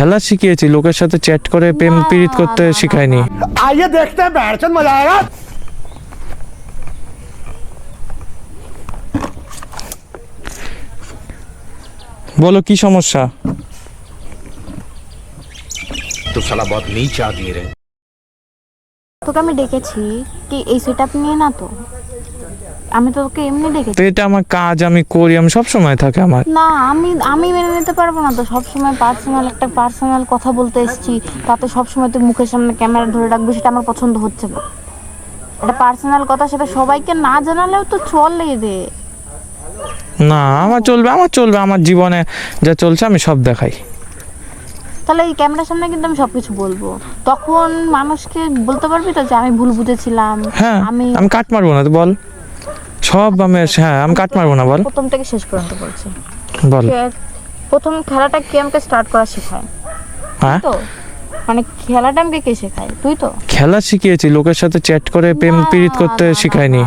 খেলা শিখিয়েছি, লোকের সাথে চ্যাট করে প্রেম পীড়িত করতে শিখাইনি। आइए देखते हैं बैठचंद मजा आएगा। বলো কি সমস্যা? तो साला बहुत नीच आदमी रे। তোকে আমি ডেকেছি কি এই সেটআপ নিয়ে না, তো আমি তো তোকে এমনি ডেকেছি। তো এটা আমার কাজ, আমি করি, আমি সব সময় থাকে আমার। না আমি মেনে নিতে পারবো না তো, সব সময় পার্সোনাল কথা বলতে এসেছি, তাতে সব সময় তুই মুখের সামনে ক্যামেরা ধরে রাখবি, সেটা আমার পছন্দ হচ্ছে না। এটা পার্সোনাল কথা, সেটা সবাইকে না জানালেও তো চলে দে। না আমার চলবে, আমার জীবনে যা চলছে আমি সব দেখাই। তাহলে এই ক্যামেরার সামনে কিন্তু আমি সবকিছু বলবো, তখন মানুষকে বলতে পারবি তো যে আমি ভুল বুঝেছিলাম। হ্যাঁ আমি কাট মারবো না, তো বল সব আমি। হ্যাঁ আমি কাট মারবো না, বল। প্রথম থেকে শেষ পর্যন্ত বলছি। বল। প্রথম খেলাটা কে আমাকে স্টার্ট করা শেখায়? হ্যাঁ তো মানে খেলাটা আমাকে কে শেখায়? তুই তো। খেলা শিখিয়েছি, লোকের সাথে চ্যাট করে প্রেম পীড়িত করতে শিখাইনি।